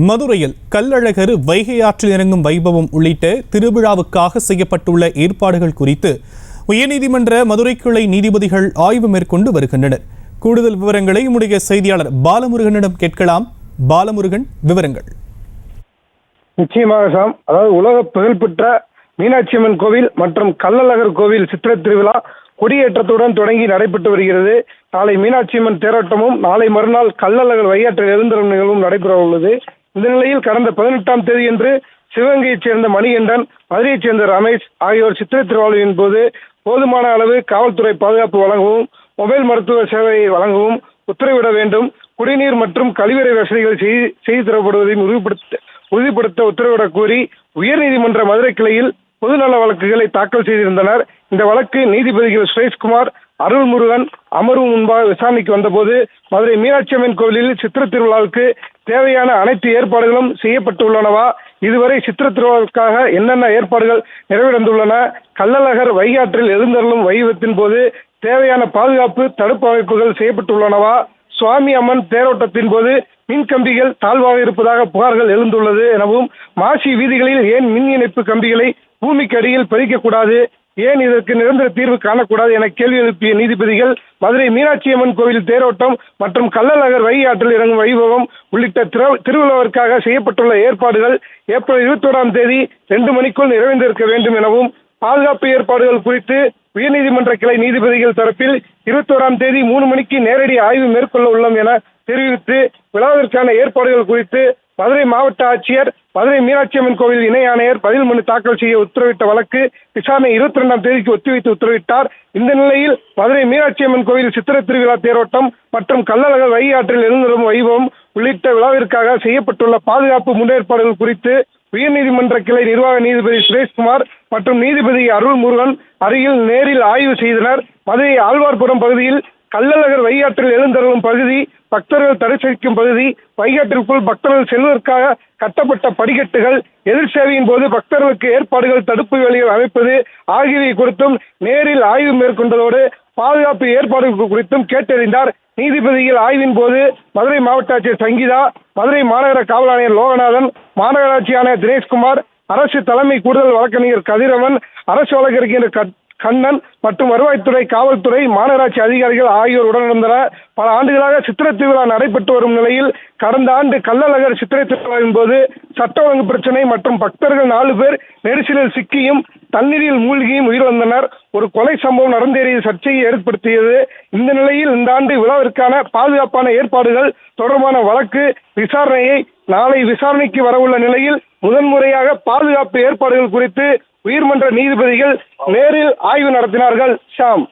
மதுரையில் கள்ளழகர் வைகை ஆற்றில் இறங்கும் வைபவம் உள்ளிட்ட திருவிழாவுக்காக செய்யப்பட்டுள்ள ஏற்பாடுகள் குறித்து உயர்நீதிமன்ற மதுரை கிளை நீதிபதிகள் ஆய்வு மேற்கொண்டு வருகின்றனர். கூடுதல் விவரங்களை நம்முடைய செய்தியாளர் பாலமுருகனிடம் கேட்கலாம். பாலமுருகன், விவரங்கள். நிச்சயமாக சாம். அதாவது உலக புகழ்பெற்ற மீனாட்சி அம்மன் கோவில் மற்றும் கள்ளழகர் கோவில் சித்திரை திருவிழா கொடியேற்றத்துடன் தொடங்கி நடைபெற்று வருகிறது. நாளை மீனாட்சி அம்மன் தேரோட்டமும் நாளை மறுநாள் கள்ளழகர் வையாற்றில் எழுந்தருளும் நிகழ்வும் நடைபெற உள்ளது. இந்த நிலையில் கடந்த 18ஆம் தேதியன்று சிவகங்கையைச் சேர்ந்த மணிகண்டன், மதுரையைச் சேர்ந்த ரமேஷ் ஆகியோர் சித்திரை திருவிழாவின் போது போதுமான அளவு காவல்துறை பாதுகாப்பு வழங்கவும், மொபைல் மருத்துவ சேவையை வழங்கவும் உத்தரவிட வேண்டும், குடிநீர் மற்றும் கழிவறை வசதிகள் செய்து தரப்படுவதையும் உறுதிப்படுத்த உத்தரவிடக் கோரி உயர்நீதிமன்ற மதுரை கிளையில் பொதுநல வழக்குகளை தாக்கல் செய்திருந்தனர். இந்த வழக்கு நீதிபதிகள் சுரேஷ்குமார், அருள்முருகன் அமர்வு முன்பாக விசாரணைக்கு வந்தபோது மதுரை மீனாட்சி அம்மன் கோவிலில் சித்திரை திருவிழாவுக்கு தேவையான அனைத்து ஏற்பாடுகளும் செய்யப்பட்டுள்ளனவா, இதுவரை சித்திரை திருவிழாவுக்காக என்னென்ன ஏற்பாடுகள் நிறைவடைந்துள்ளன, கள்ளழகர் வையாற்றில் எழுந்தருளும் வைபவத்தின் போது தேவையான பாதுகாப்பு தடுப்பு அமைப்புகள் செய்யப்பட்டுள்ளனவா, சுவாமி அம்மன் தேரோட்டத்தின் போது மின் கம்பிகள் தாழ்வாக இருப்பதாக புகார்கள் எழுந்துள்ளது எனவும், மாசி வீதிகளில் ஏன் மின் இணைப்பு கம்பிகளை பூமிக்கு அடியில் பதிக்கக்கூடாது, ஏன் இதற்கு நிரந்தர தீர்வு காணக்கூடாது என கேள்வி எழுப்பிய நீதிபதிகள் மதுரை மீனாட்சி அம்மன் கோவில் தேரோட்டம் மற்றும் கள்ளழகர் வைகை ஆற்றில் இறங்கும் வைபவம் உள்ளிட்ட திருவிழாவிற்காக செய்யப்பட்டுள்ள ஏற்பாடுகள் ஏப்ரல் 21ஆம் தேதி 2 மணிக்குள் நிறைவேந்திருக்க வேண்டும் எனவும், பாதுகாப்பு ஏற்பாடுகள் குறித்து உயர்நீதிமன்ற கிளை நீதிபதிகள் தரப்பில் 21ஆம் தேதி 3 மணிக்கு நேரடி ஆய்வு மேற்கொள்ள உள்ளோம் என தெரிவித்து விழாவிற்கான ஏற்பாடுகள் குறித்து மதுரை மாவட்ட ஆட்சியர், மதுரை மீனாட்சி அம்மன் கோவில் இணை ஆணையர் பதில் மனு தாக்கல் செய்ய உத்தரவிட்ட வழக்கு விசாரணை 22ஆம் தேதிக்கு ஒத்திவைத்து உத்தரவிட்டார். இந்த நிலையில் மதுரை மீனாட்சி அம்மன் கோவில் சித்திரை திருவிழா தேரோட்டம் மற்றும் கள்ளழகர் வைகை ஆற்றில் எழுந்தருளும் வைபவம் உள்ளிட்ட விழாவிற்காக செய்யப்பட்டுள்ள பாதுகாப்பு முன்னேற்பாடுகள் குறித்து உயர்நீதிமன்ற கிளை நிர்வாக நீதிபதி சுரேஷ்குமார் மற்றும் நீதிபதி அருள்முருகன் அருகில் நேரில் ஆய்வு செய்தனர். மதுரை ஆழ்வார்புரம் பகுதியில் கள்ளழகர் வையாற்றில் எழுந்தருளும் பகுதி, பக்தர்கள் தடை செய்யும் பகுதி, வையாற்றிற்குள் பக்தர்கள் செல்வதற்காக கட்டப்பட்ட படிக்கட்டுகள், எதிர் சேவையின் போது பக்தர்களுக்கு ஏற்பாடுகள், தடுப்பு வேலைகள் அமைப்பது ஆகியவை குறித்தும் நேரில் ஆய்வு மேற்கொண்டதோடு பாதுகாப்பு ஏற்பாடுகள் குறித்தும் கேட்டறிந்தார். நீதிபதிகள் ஆய்வின் போது மதுரை மாவட்ட ஆட்சியர் சங்கீதா, மதுரை மாநகர காவல் ஆணையர் லோகநாதன், மாநகராட்சி ஆணையர் தினேஷ்குமார், அரசு தலைமை கூடுதல் வழக்கறிஞர் கதிரவன், அரசு வழக்கறிஞர் கண்ணன் மற்றும் வருவாய்த்துறை, காவல்துறை, மாநகராட்சி அதிகாரிகள் ஆகியோர் உடனிருந்தனர். பல ஆண்டுகளாக சித்திரை திருவிழா நடைபெற்று வரும் நிலையில் கடந்த ஆண்டு கள்ளழகர் சித்திரை திருவிழாவின் போது சட்ட ஒழுங்கு பிரச்சனை மற்றும் பக்தர்கள் 4 பேர் நெரிசலில் சிக்கியும் தண்ணீரில் மூழ்கியும் உயிரிழந்தனர். ஒரு கொலை சம்பவம் நடந்தேறிய சர்ச்சையை ஏற்படுத்தியது. இந்த நிலையில் இந்த ஆண்டு விழாவிற்கான பாதுகாப்பான ஏற்பாடுகள் தொடர்பான வழக்கு விசாரணையை நாளை விசாரணைக்கு வரவுள்ள நிலையில் முதன்முறையாக பாதுகாப்பு ஏற்பாடுகள் குறித்து உயர்மன்ற நீதிபதிகள் நேரில் ஆய்வு நடத்தினார்கள். ஷாம்.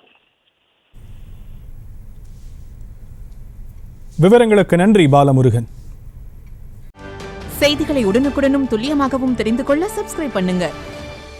விவரங்களுக்கு நன்றி பாலமுருகன். செய்திகளை உடனுக்குடனும் துல்லியமாகவும் தெரிந்து கொள்ள சப்ஸ்கிரைப் பண்ணுங்க.